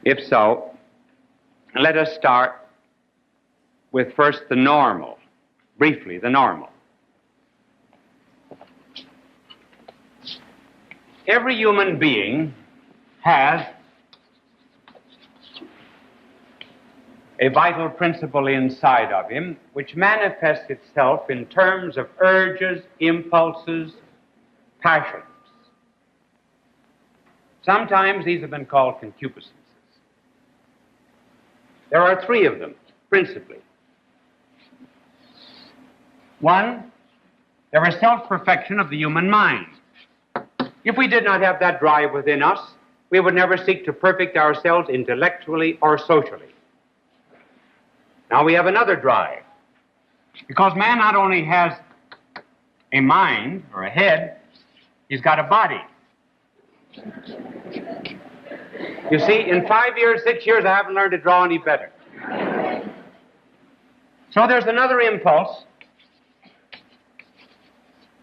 If so, let us start with first the normal. Briefly, the normal. Every human being has a vital principle inside of him which manifests itself in terms of urges, impulses, passions. Sometimes these have been called concupiscences. There are three of them, principally. One, there is self-perfection of the human mind. If we did not have that drive within us, we would never seek to perfect ourselves intellectually or socially. Now we have another drive, because man not only has a mind or a head, he's got a body. You see, in 5 years, 6 years, I haven't learned to draw any better. So there's another impulse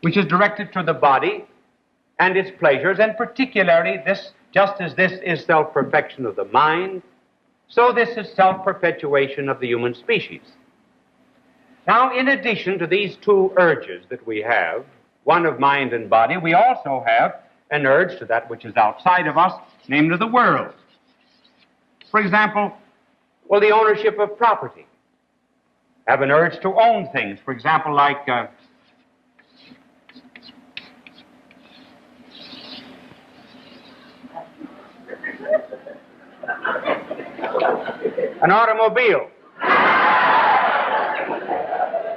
which is directed to the body and its pleasures, and particularly this, just as this is self-perfection of the mind, so this is self-perpetuation of the human species. Now, in addition to these two urges that we have, one of mind and body, we also have an urge to that which is outside of us, namely the world. For example, well, the ownership of property. Have an urge to own things, for example, like an automobile.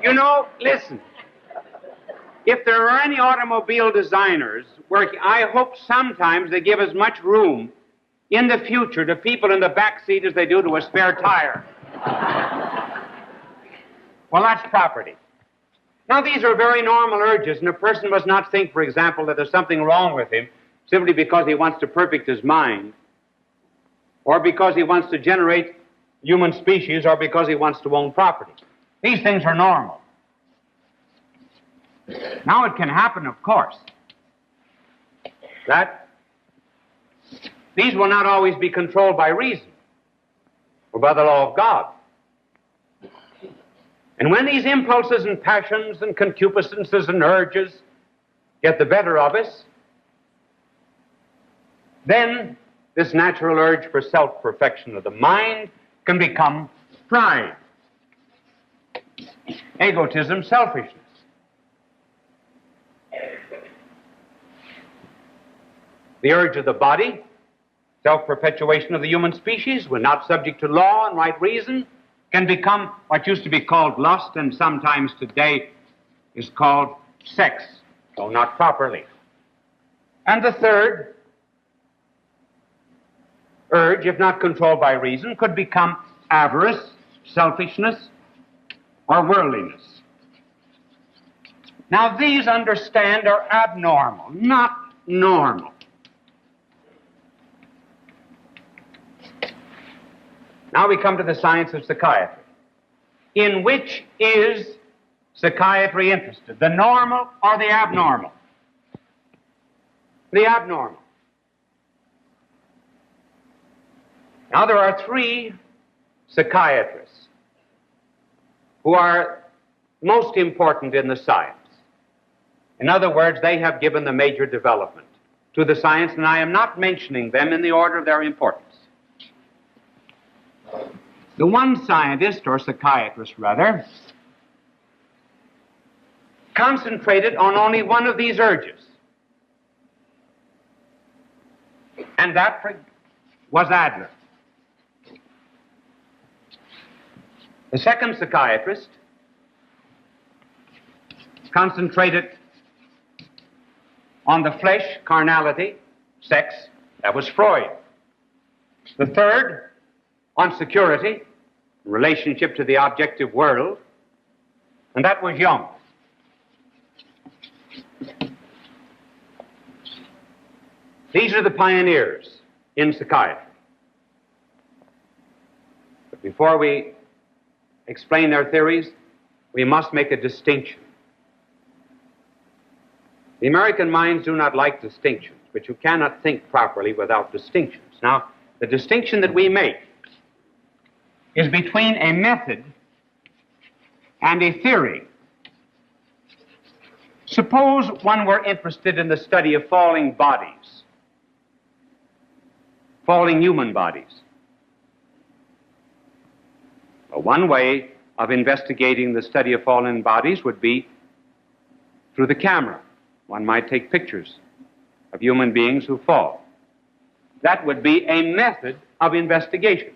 You know, listen, if there are any automobile designers working, I hope sometimes they give as much room in the future to people in the back seat as they do to a spare tire. Well, that's property. Now, these are very normal urges, and a person must not think, for example, that there's something wrong with him simply because he wants to perfect his mind, or because he wants to generate human species, or because he wants to own property. These things are normal. Now, it can happen, of course, that these will not always be controlled by reason or by the law of God. And when these impulses and passions and concupiscences and urges get the better of us, then this natural urge for self-perfection of the mind can become pride, egotism, selfishness. The urge of the body, self-perpetuation of the human species, when not subject to law and right reason, can become what used to be called lust, and sometimes today is called sex, though not properly. And the third urge, if not controlled by reason, could become avarice, selfishness, or worldliness. Now, these, understand, are abnormal, not normal. Now we come to the science of psychiatry. In which is psychiatry interested? The normal or the abnormal? The abnormal. Now there are three psychiatrists who are most important in the science. In other words, they have given the major development to the science, and I am not mentioning them in the order of their importance. The one scientist, or psychiatrist rather, concentrated on only one of these urges, and that was Adler. The second psychiatrist concentrated on the flesh, carnality, sex, that was Freud. The third, on security, relationship to the objective world, and that was Jung. These are the pioneers in psychiatry. But before we explain their theories, we must make a distinction. The American minds do not like distinctions, but you cannot think properly without distinctions. Now, the distinction that we make is between a method and a theory. Suppose one were interested in the study of falling bodies, falling human bodies. Well, one way of investigating the study of fallen bodies would be through the camera. One might take pictures of human beings who fall. That would be a method of investigation.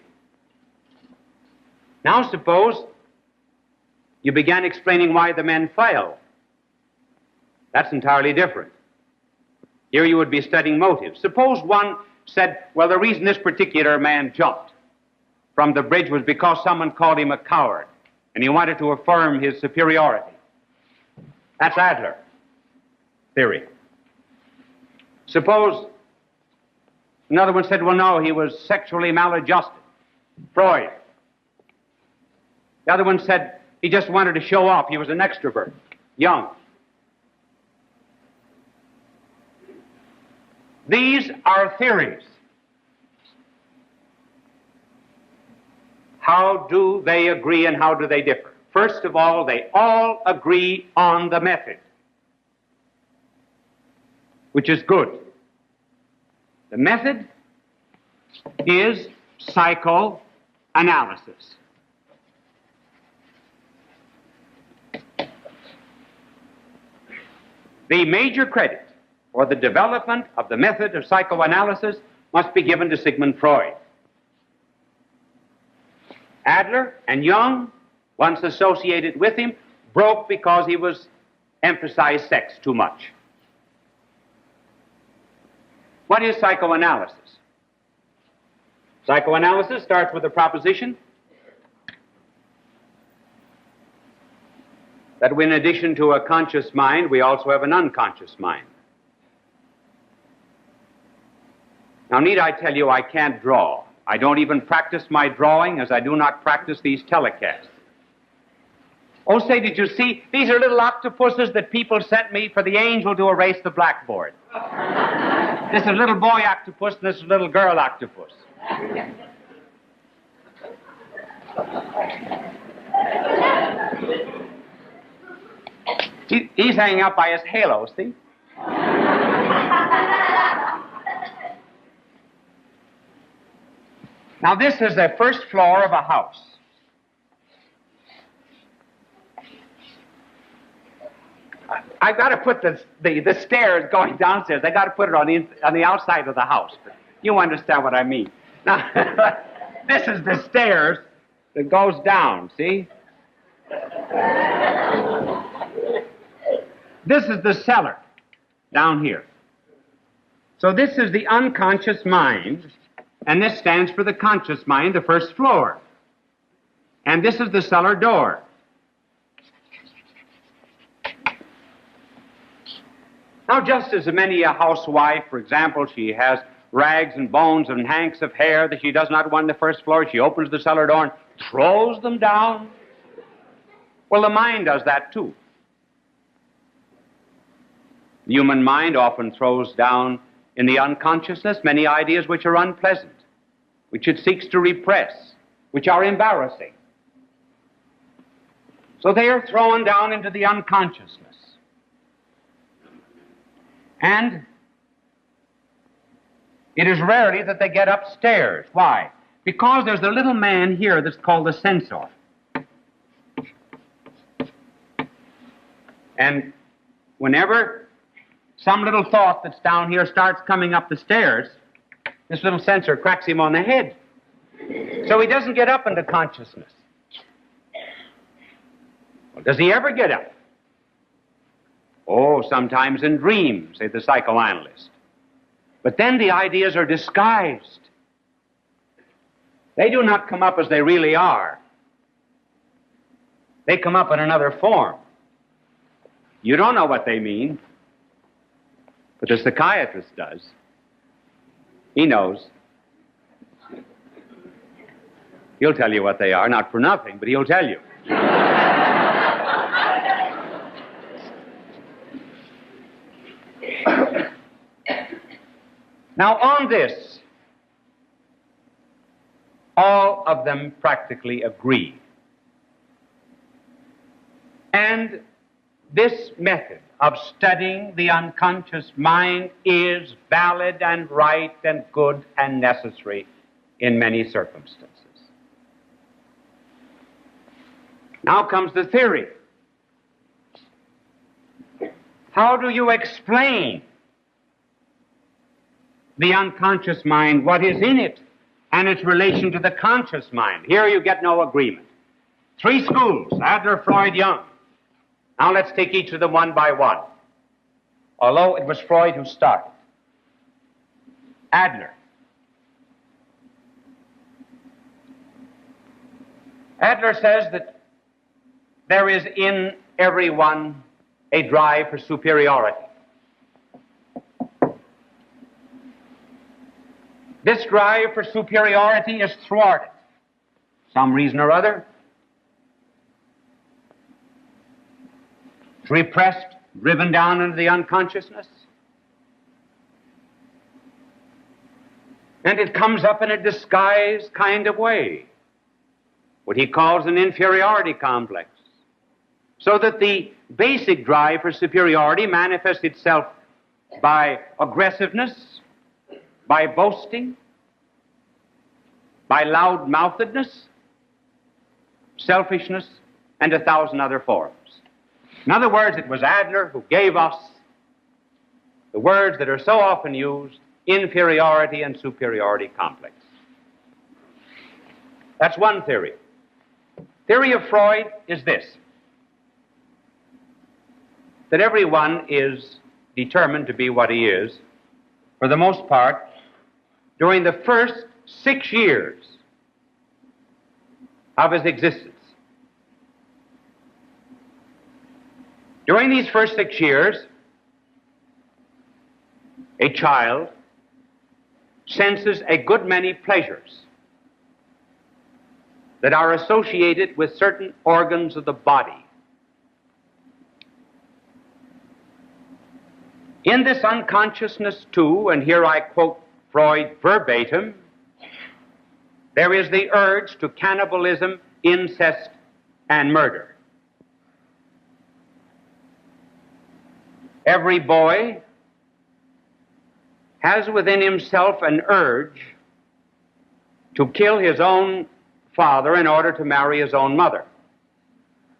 Now suppose you began explaining why the men fell. That's entirely different. Here you would be studying motives. Suppose one said, well, the reason this particular man jumped from the bridge was because someone called him a coward, and he wanted to affirm his superiority. That's Adler theory. Suppose another one said, well, no, he was sexually maladjusted. Freud. The other one said he just wanted to show off. He was an extrovert. Jung. These are theories. How do they agree and how do they differ? First of all, they all agree on the method, which is good. The method is psychoanalysis. The major credit for the development of the method of psychoanalysis must be given to Sigmund Freud. Adler and Jung, once associated with him, broke because he was emphasized sex too much. What is psychoanalysis? Psychoanalysis starts with the proposition that in addition to a conscious mind, we also have an unconscious mind. Now, need I tell you, I can't draw. I don't even practice my drawing as I do not practice these telecasts. Oh, say, did you see? These are little octopuses that people sent me for the angel to erase the blackboard. This is a little boy octopus and this is a little girl octopus. He's hanging out by his halo, see? Now, this is the first floor of a house. I've got to put the stairs going downstairs. I've got to put it on the outside of the house. But you understand what I mean. Now, this is the stairs that goes down, see? This is the cellar down here. So this is the unconscious mind, and this stands for the conscious mind, the first floor. And this is the cellar door. Now, just as many a housewife, for example, she has rags and bones and hanks of hair that she does not want on the first floor, she opens the cellar door and throws them down. Well, the mind does that too. The human mind often throws down in the unconsciousness many ideas which are unpleasant, which it seeks to repress, which are embarrassing. So they are thrown down into the unconsciousness. And it is rarely that they get upstairs. Why? Because there's a little man here that's called the censor. And whenever some little thought that's down here starts coming up the stairs, this little censor cracks him on the head. So he doesn't get up into consciousness. Well, does he ever get up? Oh, sometimes in dreams, say the psychoanalyst. But then the ideas are disguised. They do not come up as they really are. They come up in another form. You don't know what they mean, but the psychiatrist does. He knows. He'll tell you what they are, not for nothing, but he'll tell you. Now, on this, all of them practically agree. And this method of studying the unconscious mind is valid and right and good and necessary in many circumstances. Now comes the theory. How do you explain the unconscious mind, what is in it, and its relation to the conscious mind? Here you get no agreement. Three schools, Adler, Freud, Jung. Now let's take each of them one by one, although it was Freud who started. Adler. Adler says that there is in everyone a drive for superiority. This drive for superiority is thwarted, some reason or other. It's repressed, driven down into the unconsciousness. And it comes up in a disguised kind of way, what he calls an inferiority complex. So that the basic drive for superiority manifests itself by aggressiveness, by boasting, by loud-mouthedness, selfishness, and 1,000 other forms. In other words, it was Adler who gave us the words that are so often used, inferiority and superiority complex. That's one theory. Theory of Freud is this, that everyone is determined to be what he is, for the most part, during the first 6 years of his existence. During these first 6 years, a child senses a good many pleasures that are associated with certain organs of the body. In this unconsciousness, too, and here I quote Freud verbatim, there is the urge to cannibalism, incest, and murder. Every boy has within himself an urge to kill his own father in order to marry his own mother.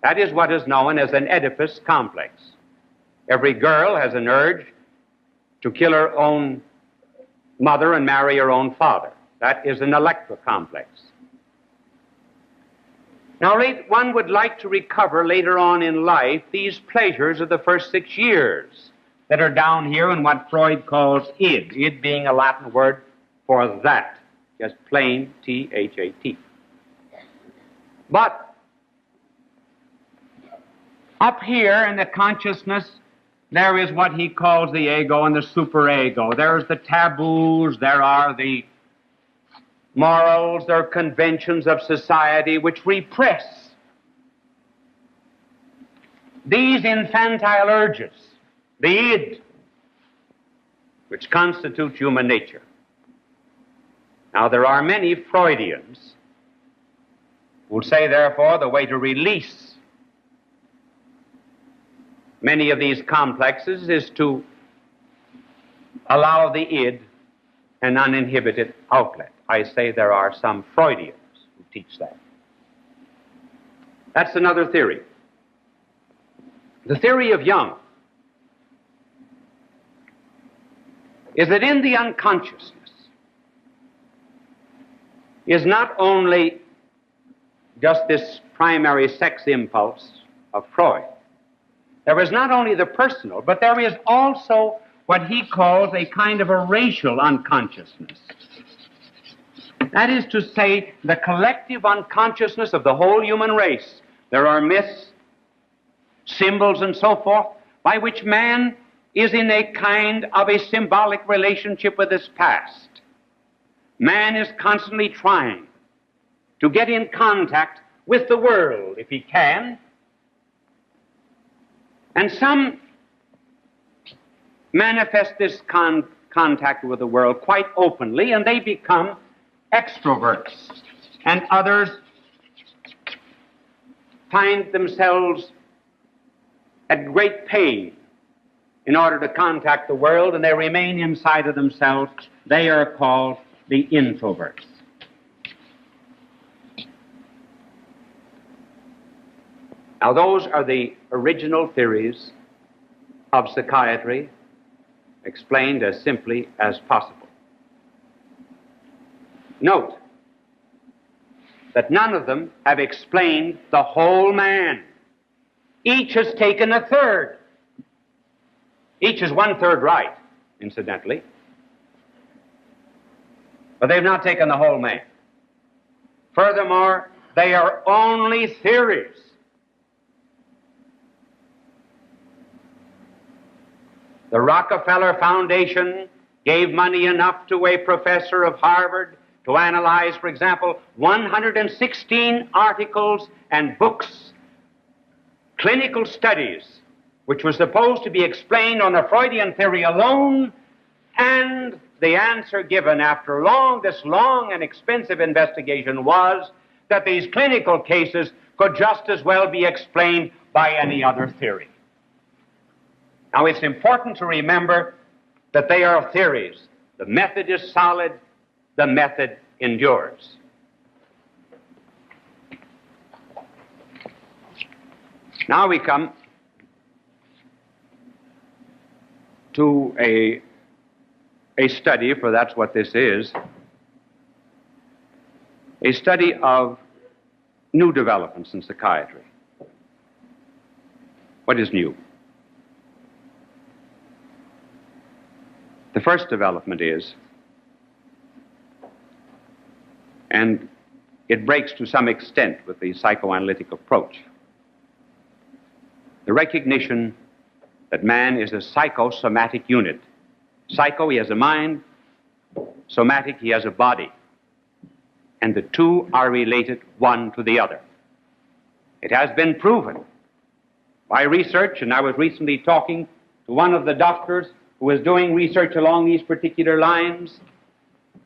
That is what is known as an Oedipus complex. Every girl has an urge to kill her own mother and marry her own father. That is an Electra complex. Now, one would like to recover later on in life these pleasures of the first 6 years that are down here in what Freud calls id, id being a Latin word for that, just plain T-H-A-T. But up here in the consciousness, there is what he calls the ego and the superego. There's the taboos, there are the morals, there are conventions of society which repress these infantile urges, the id, which constitutes human nature. Now, there are many Freudians who say, therefore, the way to release many of these complexes is to allow the id an uninhibited outlet. I say there are some Freudians who teach that. That's another theory. The theory of Jung is that in the unconsciousness is not only just this primary sex impulse of Freud. There is not only the personal, but there is also what he calls a kind of a racial unconsciousness. That is to say, the collective unconsciousness of the whole human race. There are myths, symbols, and so forth, by which man is in a kind of a symbolic relationship with his past. Man is constantly trying to get in contact with the world, if he can. And some manifest this contact with the world quite openly, and they become extroverts. and others find themselves at great pain in order to contact the world, and they remain inside of themselves. They are called the introverts. Now, those are the original theories of psychiatry, explained as simply as possible. Note that none of them have explained the whole man. Each has taken a third. Each is 1/3 right, incidentally. But they've not taken the whole man. Furthermore, they are only theories. The Rockefeller Foundation gave money enough to a professor of Harvard to analyze, for example, 116 articles and books, clinical studies, which were supposed to be explained on the Freudian theory alone, and the answer given after this long and expensive investigation was that these clinical cases could just as well be explained by any other theory. Now, it's important to remember that they are theories. The method is solid, the method endures. Now we come to a study, for that's what this is, a study of new developments in psychiatry. What is new? The first development is, and it breaks to some extent with the psychoanalytic approach, the recognition that man is a psychosomatic unit. Psycho, he has a mind; somatic, he has a body. And the two are related one to the other. It has been proven by research, and I was recently talking to one of the doctors who is doing research along these particular lines.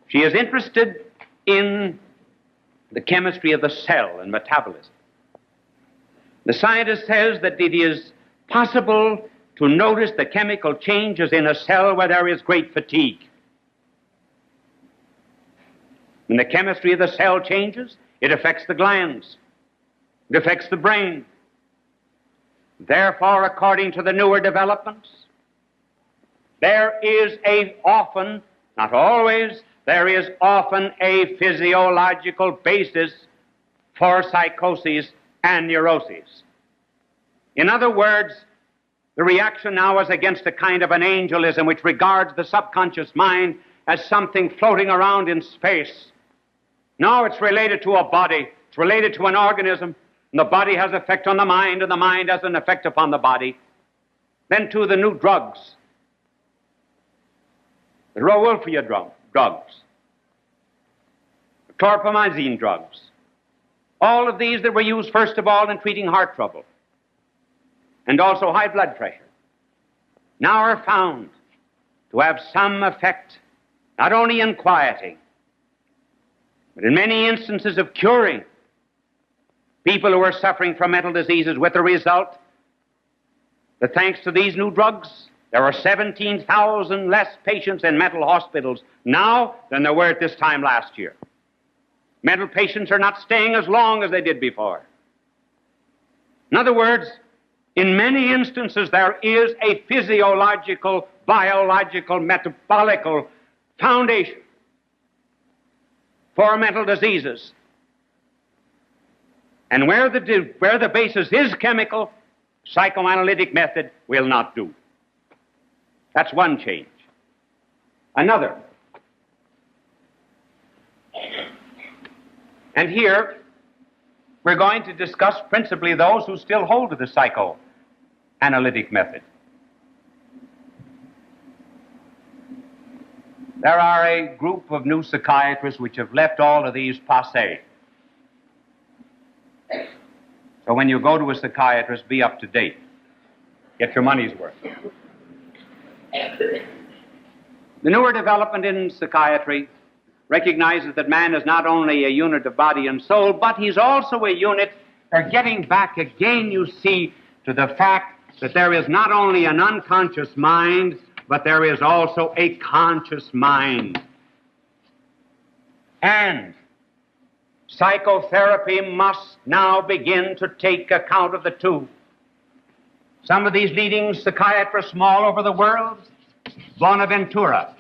She is interested in the chemistry of the cell and metabolism. The scientist says that it is possible to notice the chemical changes in a cell where there is great fatigue. When the chemistry of the cell changes, it affects the glands, it affects the brain. Therefore, according to the newer developments, there is often, not always, there is often a physiological basis for psychoses and neuroses. In other words, the reaction now is against a kind of an angelism which regards the subconscious mind as something floating around in space. No, it's related to a body, it's related to an organism, and the body has effect on the mind, and the mind has an effect upon the body. Then, to the new drugs, the Rowulfia drugs, the chlorpromazine drugs, all of these that were used first of all in treating heart trouble and also high blood pressure, now are found to have some effect not only in quieting, but in many instances of curing people who are suffering from mental diseases, with the result that thanks to these new drugs, there are 17,000 less patients in mental hospitals now than there were at this time last year. Mental patients are not staying as long as they did before. In other words, in many instances, there is a physiological, biological, metabolical foundation for mental diseases. And where the basis is chemical, psychoanalytic method will not do. That's one change. Another. And here, we're going to discuss principally those who still hold to the psychoanalytic method. There are a group of new psychiatrists which have left all of these passé. So when you go to a psychiatrist, be up to date. Get your money's worth. The newer development in psychiatry recognizes that man is not only a unit of body and soul, but he's also a unit. They're getting back again, you see, to the fact that there is not only an unconscious mind, but there is also a conscious mind. And psychotherapy must now begin to take account of the two. Some of these leading psychiatrists from all over the world, Bonaventura,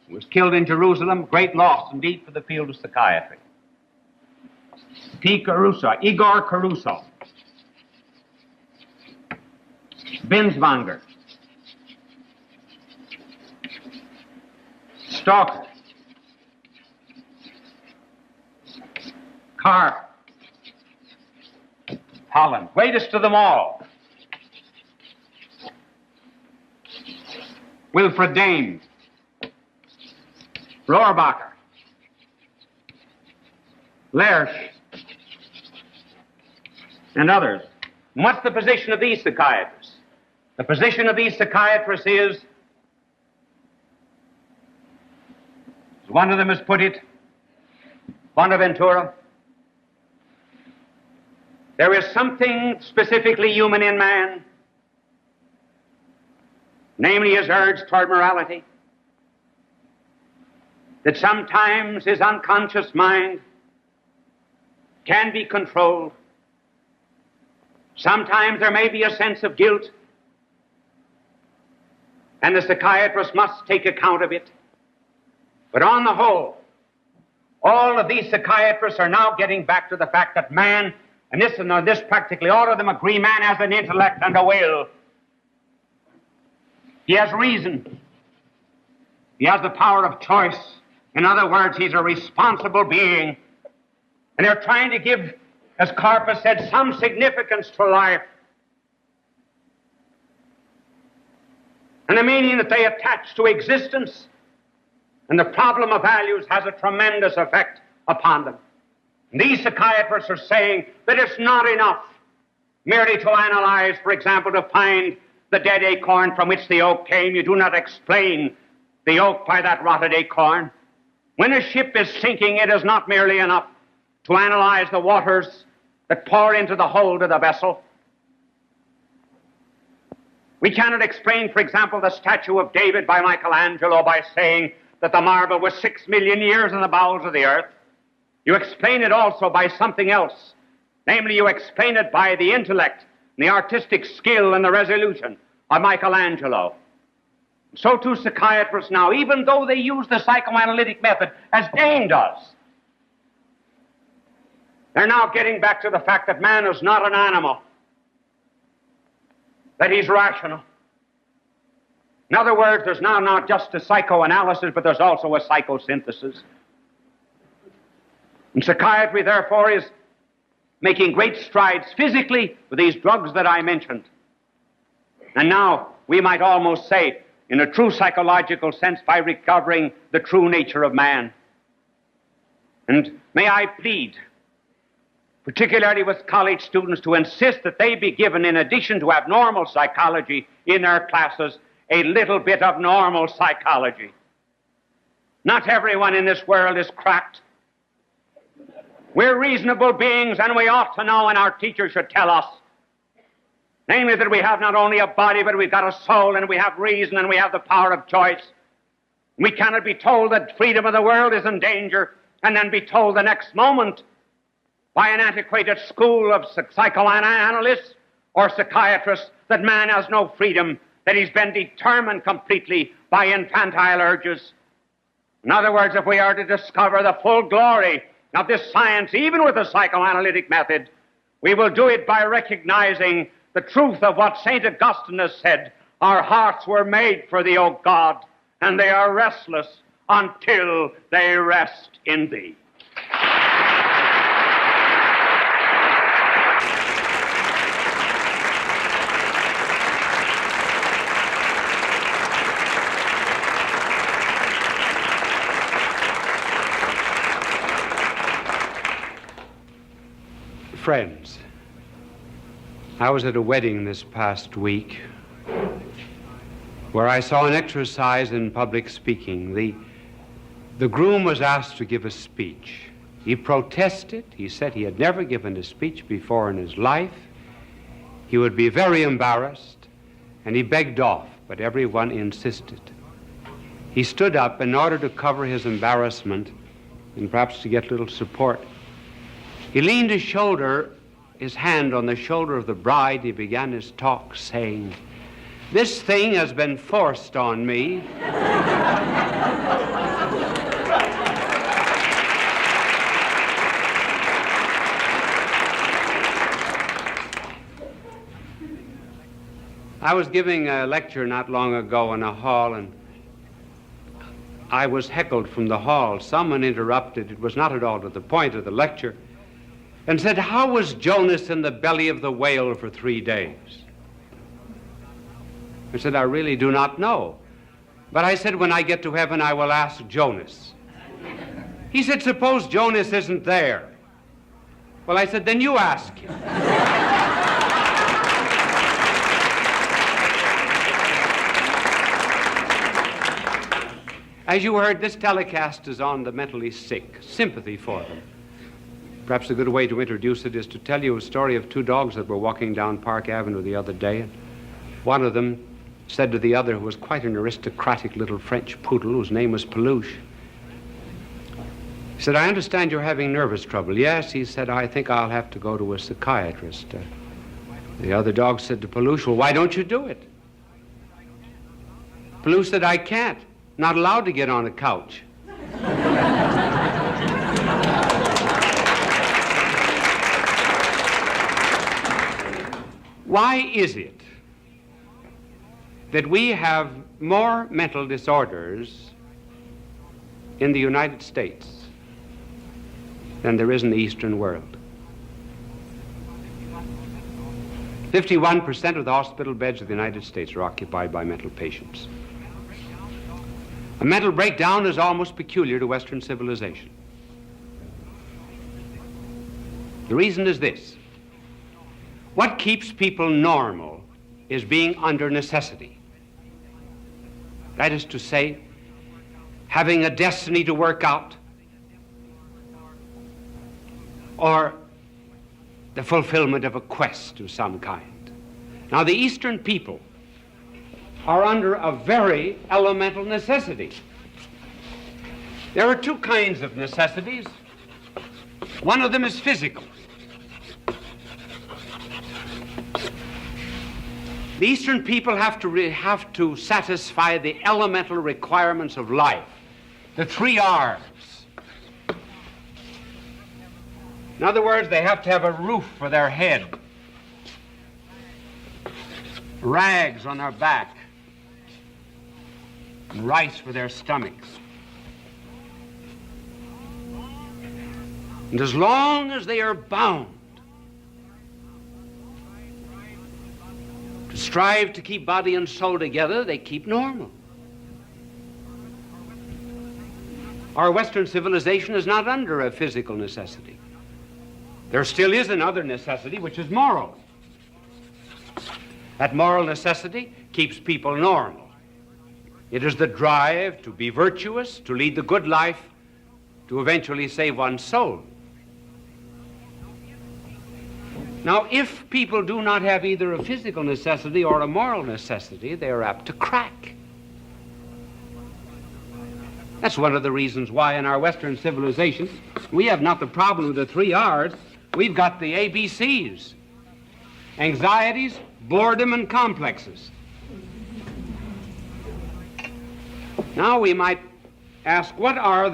who was killed in Jerusalem, great loss indeed for the field of psychiatry. Igor Caruso, Binswanger, Stalker, Carr, Holland, greatest of them all, Wilfred Dame, Rohrbacher, Lersch, and others. And what's the position of these psychiatrists? The position of these psychiatrists is, as one of them has put it, Bonaventura, there is something specifically human in man, namely his urge toward morality, that sometimes his unconscious mind can be controlled. Sometimes there may be a sense of guilt, and the psychiatrist must take account of it. But on the whole, all of these psychiatrists are now getting back to the fact that man, and this practically all of them agree, man has an intellect and a will. He has reason. He has the power of choice. In other words, he's a responsible being. And they're trying to give, as Carper said, some significance to life. And the meaning that they attach to existence and the problem of values has a tremendous effect upon them. And these psychiatrists are saying that it's not enough merely to analyze, for example, to find the dead acorn from which the oak came. You do not explain the oak by that rotted acorn. When a ship is sinking, it is not merely enough to analyze the waters that pour into the hold of the vessel. We cannot explain, for example, the statue of David by Michelangelo by saying that the marble was 6 million years in the bowels of the earth. You explain it also by something else. Namely, you explain it by the intellect, and the artistic skill, and the resolution of Michelangelo. So too psychiatrists now, even though they use the psychoanalytic method as Dane does, they're now getting back to the fact that man is not an animal, that he's rational. In other words, there's now not just a psychoanalysis, but there's also a psychosynthesis. And psychiatry, therefore, is making great strides physically with these drugs that I mentioned. And now, we might almost say, in a true psychological sense, by recovering the true nature of man. And may I plead, particularly with college students, to insist that they be given, in addition to abnormal psychology in their classes, a little bit of normal psychology. Not everyone in this world is cracked. We're reasonable beings, and we ought to know, and our teachers should tell us, namely that we have not only a body, but we've got a soul, and we have reason, and we have the power of choice. We cannot be told that freedom of the world is in danger, and then be told the next moment by an antiquated school of psychoanalysts or psychiatrists that man has no freedom, that he's been determined completely by infantile urges. In other words, if we are to discover the full glory of this science, even with the psychoanalytic method, we will do it by recognizing the truth of what St. Augustine has said. Our hearts were made for thee, O God, and they are restless until they rest in thee. Friends, I was at a wedding this past week where I saw an exercise in public speaking. The groom was asked to give a speech. He protested. He said he had never given a speech before in his life. He would be very embarrassed, and he begged off, but everyone insisted. He stood up in order to cover his embarrassment and perhaps to get a little support. He leaned his hand on the shoulder of the bride. He began his talk saying, "This thing has been forced on me." I was giving a lecture not long ago in a hall, and I was heckled from the hall. Someone interrupted, it was not at all to the point of the lecture, and said, "How was Jonas in the belly of the whale for 3 days?" I said, "I really do not know. But I said, when I get to heaven, I will ask Jonas." He said, "Suppose Jonas isn't there." Well, I said, "Then you ask him." As you heard, this telecast is on the mentally sick, sympathy for them. Perhaps a good way to introduce it is to tell you a story of 2 dogs that were walking down Park Avenue the other day. And one of them said to the other, who was quite an aristocratic little French poodle whose name was Peluche, he said, "I understand you're having nervous trouble." "Yes," he said, "I think I'll have to go to a psychiatrist." The other dog said to Peluche, "Well, why don't you do it?" Peluche said, "I can't. Not allowed to get on a couch." Why is it that we have more mental disorders in the United States than there is in the Eastern world? 51% of the hospital beds of the United States are occupied by mental patients. A mental breakdown is almost peculiar to Western civilization. The reason is this: what keeps people normal is being under necessity. That is to say, having a destiny to work out, or the fulfillment of a quest of some kind. Now, the Eastern people are under a very elemental necessity. There are 2 kinds of necessities. One of them is physical. The Eastern people have to satisfy the elemental requirements of life, the 3 R's. In other words, they have to have a roof for their head, rags on their back, and rice for their stomachs. And as long as they are bound to strive to keep body and soul together, they keep normal. Our Western civilization is not under a physical necessity. There still is another necessity, which is moral. That moral necessity keeps people normal. It is the drive to be virtuous, to lead the good life, to eventually save one's soul. Now, if people do not have either a physical necessity or a moral necessity, they are apt to crack. That's one of the reasons why in our Western civilization we have not the problem of the 3 R's, we've got the ABCs: anxieties, boredom, and complexes. Now we might ask, what are,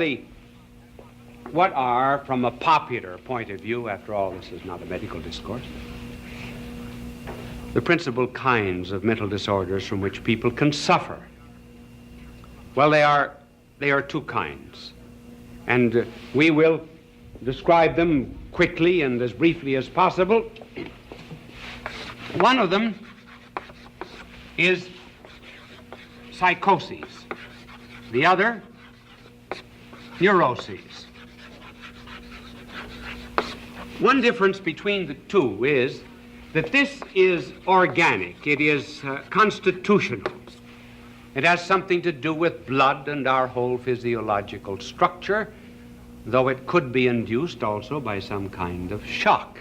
from a popular point of view, after all this is not a medical discourse, the principal kinds of mental disorders from which people can suffer? Well, they are 2 kinds, and we will describe them quickly and as briefly as possible. One of them is psychoses. The other, neuroses. One difference between the 2 is that this is organic, it is constitutional, It has something to do with blood and our whole physiological structure, though it could be induced also by some kind of shock.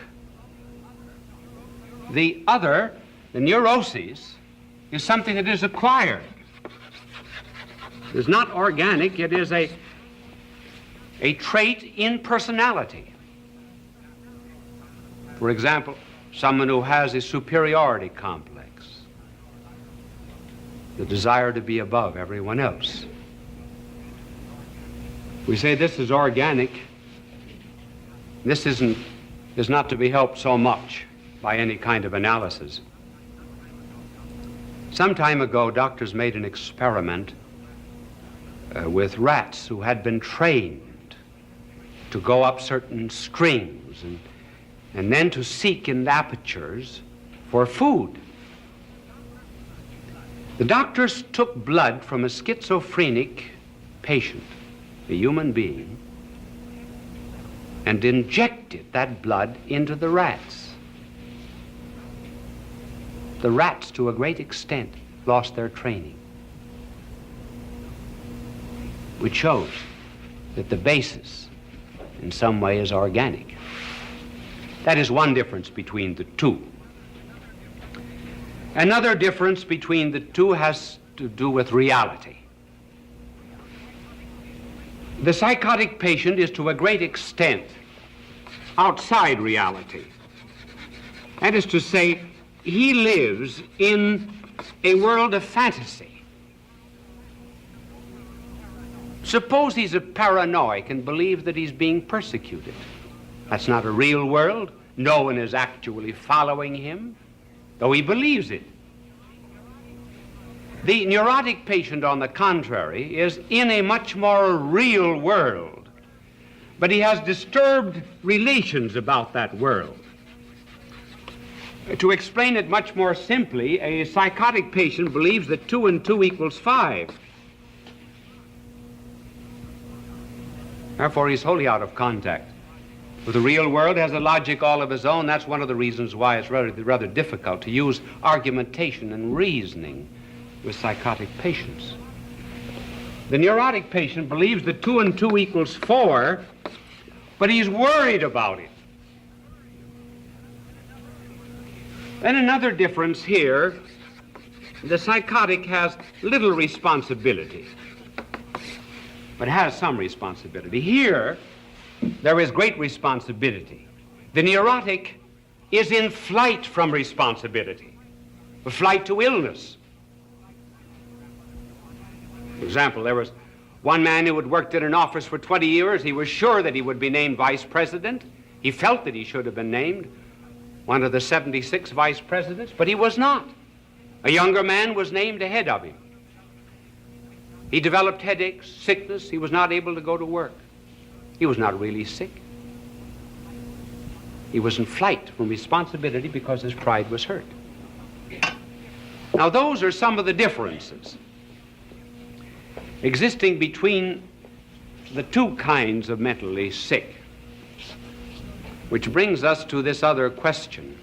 The other, the neuroses, is something that is acquired. It is not organic, it is a trait in personality. For example, someone who has a superiority complex, the desire to be above everyone else. We say this is organic. This is not to be helped so much by any kind of analysis. Some time ago, doctors made an experiment with rats who had been trained to go up certain strings and then to seek in apertures for food. The doctors took blood from a schizophrenic patient, a human being, and injected that blood into the rats. The rats, to a great extent, lost their training, which shows that the basis in some way is organic. That is one difference between the two. Another difference between the two has to do with reality. The psychotic patient is to a great extent outside reality. That is to say, he lives in a world of fantasy. Suppose he's a paranoic and believes that he's being persecuted. That's not a real world. No one is actually following him, though he believes it. The neurotic patient, on the contrary, is in a much more real world, but he has disturbed relations about that world. To explain it much more simply, a psychotic patient believes that 2 and 2 equals 5. Therefore, he's wholly out of contact with the real world, has a logic all of his own. That's one of the reasons why it's rather difficult to use argumentation and reasoning with psychotic patients. The neurotic patient believes that 2 and 2 equals 4, but he's worried about it. Then another difference here, the psychotic has little responsibility, but has some responsibility. Here, there is great responsibility. The neurotic is in flight from responsibility, a flight to illness. For example, there was one man who had worked in an office for 20 years. He was sure that he would be named vice president. He felt that he should have been named one of the 76 vice presidents, but he was not. A younger man was named ahead of him. He developed headaches, sickness. He was not able to go to work. He was not really sick. He was in flight from responsibility because his pride was hurt. Now, those are some of the differences existing between the two kinds of mentally sick, which brings us to this other question.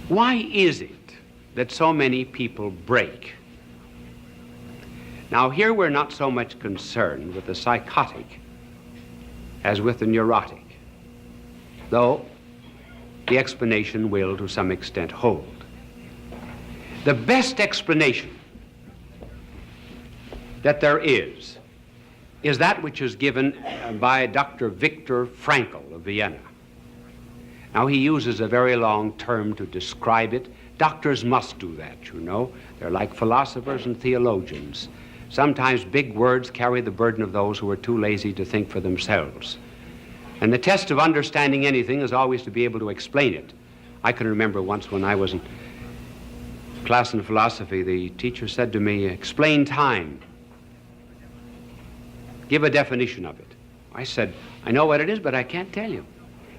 Why is it that so many people break? Now, here we're not so much concerned with the psychotic as with the neurotic, though the explanation will, to some extent, hold. The best explanation that there is that which is given by Dr. Viktor Frankl of Vienna. Now, he uses a very long term to describe it. Doctors must do that, you know. They're like philosophers and theologians. Sometimes big words carry the burden of those who are too lazy to think for themselves. And the test of understanding anything is always to be able to explain it. I can remember once when I was in class in philosophy, the teacher said to me, "Explain time. Give a definition of it." I said, "I know what it is, but I can't tell you."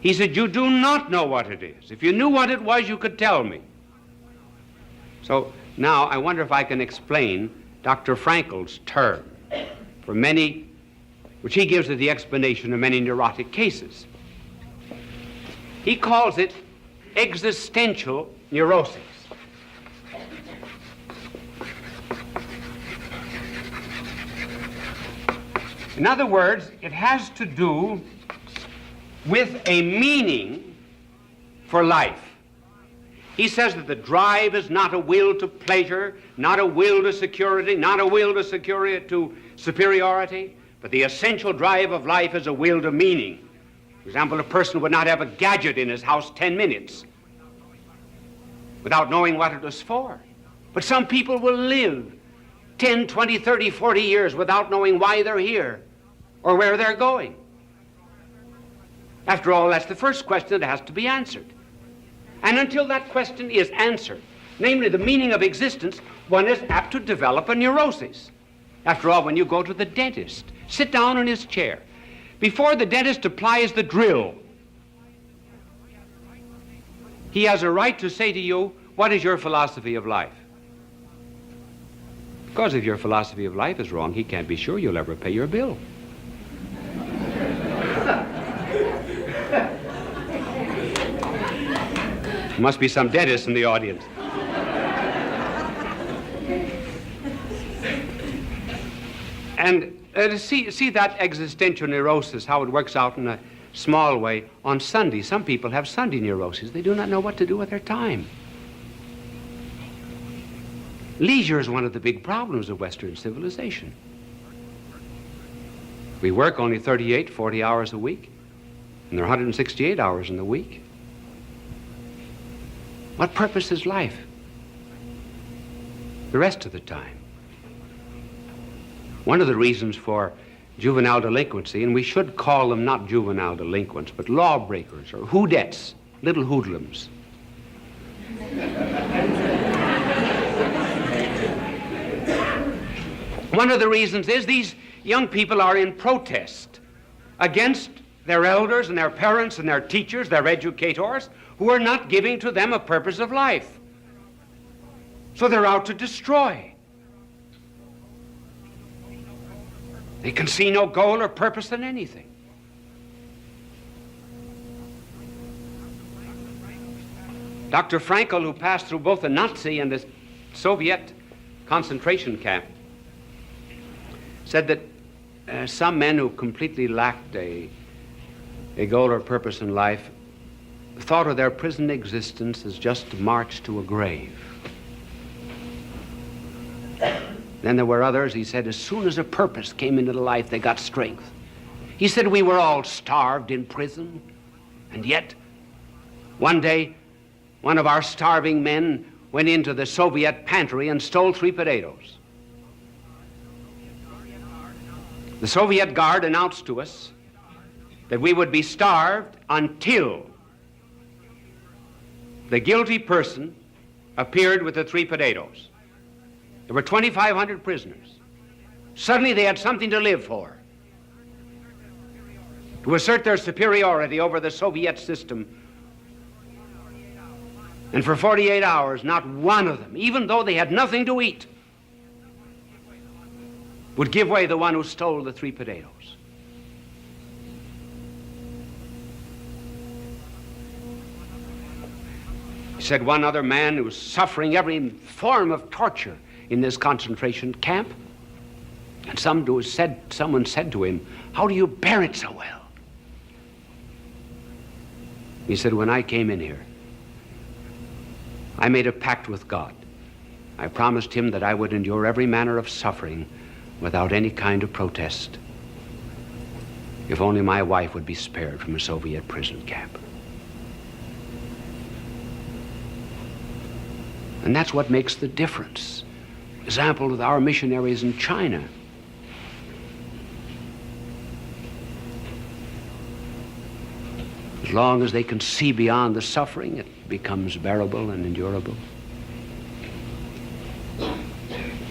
He said, "You do not know what it is. If you knew what it was, you could tell me." So now I wonder if I can explain Dr. Frankl's term for many, which he gives as the explanation of many neurotic cases. He calls it existential neurosis. In other words, it has to do with a meaning for life. He says that the drive is not a will to pleasure, not a will to security, not a will to superiority, but the essential drive of life is a will to meaning. For example, a person would not have a gadget in his house 10 minutes without knowing what it was for. But some people will live 10, 20, 30, 40 years without knowing why they're here or where they're going. After all, that's the first question that has to be answered. And until that question is answered, namely the meaning of existence, one is apt to develop a neurosis. After all, when you go to the dentist, sit down in his chair. Before the dentist applies the drill, he has a right to say to you, what is your philosophy of life? Because if your philosophy of life is wrong, he can't be sure you'll ever pay your bill. There must be some dentists in the audience. And see that existential neurosis, how it works out in a small way on Sunday. Some people have Sunday neuroses. They do not know what to do with their time. Leisure is one of the big problems of Western civilization. We work only 38, 40 hours a week, and there are 168 hours in the week. What purpose is life the rest of the time? One of the reasons for juvenile delinquency, and we should call them not juvenile delinquents, but lawbreakers or hoodettes, little hoodlums. One of the reasons is these young people are in protest against their elders and their parents and their teachers, their educators, who are not giving to them a purpose of life. So they're out to destroy. They can see no goal or purpose in anything. Dr. Frankl, who passed through both the Nazi and the Soviet concentration camp, said that some men who completely lacked a goal or purpose in life thought of their prison existence as just a march to a grave. Then there were others, he said, as soon as a purpose came into life, they got strength. He said we were all starved in prison, and yet one day one of our starving men went into the Soviet pantry and stole 3 potatoes. The Soviet guard announced to us that we would be starved until the guilty person appeared with the 3 potatoes. There were 2,500 prisoners. Suddenly they had something to live for, to assert their superiority over the Soviet system. And for 48 hours, not one of them, even though they had nothing to eat, would give way the one who stole the 3 potatoes. He said one other man who was suffering every form of torture in this concentration camp, and someone said to him, "How do you bear it so well?" He said, "When I came in here, I made a pact with God. I promised him that I would endure every manner of suffering without any kind of protest, if only my wife would be spared from a Soviet prison camp." And that's what makes the difference. Example with our missionaries in China. As long as they can see beyond the suffering, it becomes bearable and endurable.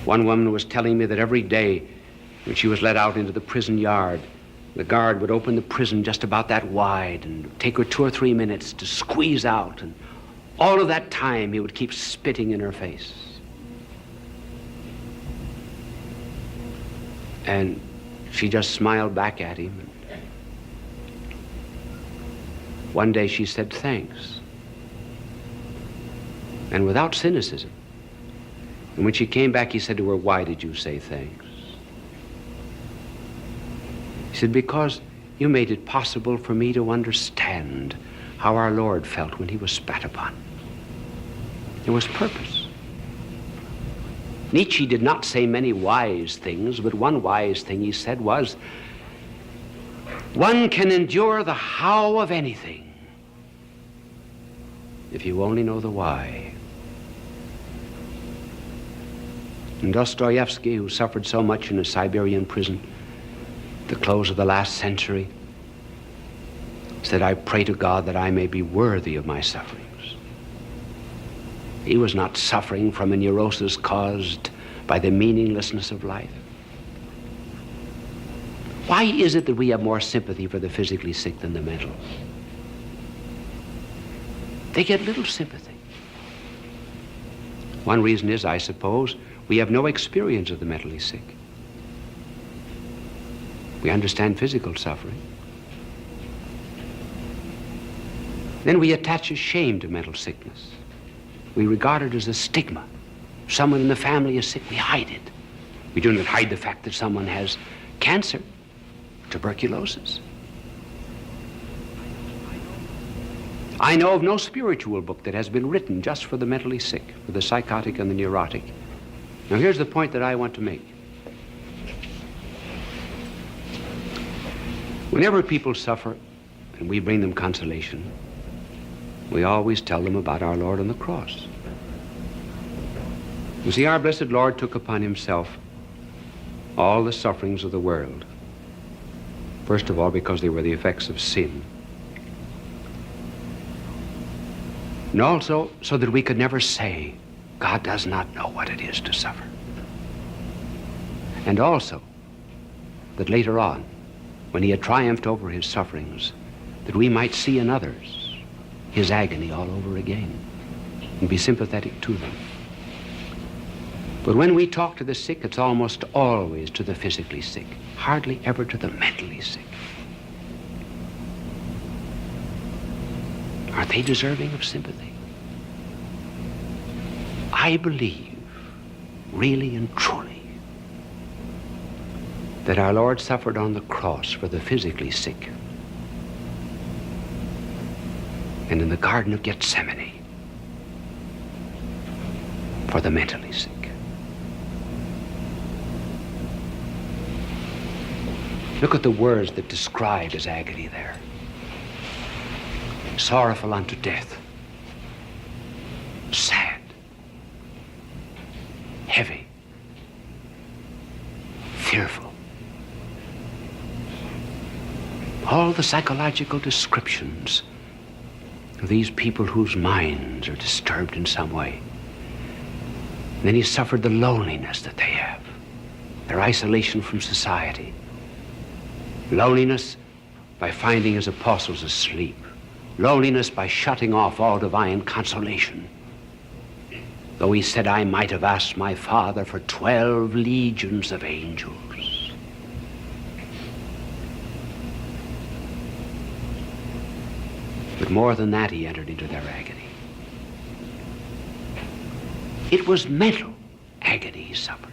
One woman was telling me that every day when she was let out into the prison yard, the guard would open the prison just about that wide and take her 2 or 3 minutes to squeeze out, and all of that time he would keep spitting in her face. And she just smiled back at him. One day she said, "Thanks," and without cynicism. And when she came back, he said to her, "Why did you say thanks?" said, because you made it possible for me to understand how our Lord felt when he was spat upon. There was purpose. Nietzsche did not say many wise things, but one wise thing he said was, one can endure the how of anything if you only know the why. And Dostoevsky, who suffered so much in a Siberian prison at the close of the last century, said, I pray to God that I may be worthy of my sufferings. He was not suffering from a neurosis caused by the meaninglessness of life. Why is it that we have more sympathy for the physically sick than the mental? They get little sympathy. One reason is, I suppose, we have no experience of the mentally sick. We understand physical suffering. Then we attach a shame to mental sickness. We regard it as a stigma. If someone in the family is sick, we hide it. We do not hide the fact that someone has cancer, tuberculosis. I know of no spiritual book that has been written just for the mentally sick, for the psychotic and the neurotic. Now here's the point that I want to make. Whenever people suffer and we bring them consolation, we always tell them about our Lord on the cross. You see, our blessed Lord took upon himself all the sufferings of the world. First of all, because they were the effects of sin. And also, so that we could never say, God does not know what it is to suffer. And also, that later on, when he had triumphed over his sufferings, that we might see in others his agony all over again and be sympathetic to them. But when we talk to the sick, it's almost always to the physically sick, hardly ever to the mentally sick. Are they deserving of sympathy? I believe, really and truly, that our Lord suffered on the cross for the physically sick, and in the Garden of Gethsemane for the mentally sick. Look at the words that describe his agony there. Sorrowful unto death, sad, heavy, fearful. All the psychological descriptions of these people whose minds are disturbed in some way. And then he suffered the loneliness that they have, their isolation from society. Loneliness by finding his apostles asleep. Loneliness by shutting off all divine consolation. Though he said, I might have asked my Father for 12 legions of angels. But more than that, he entered into their agony. It was mental agony he suffered.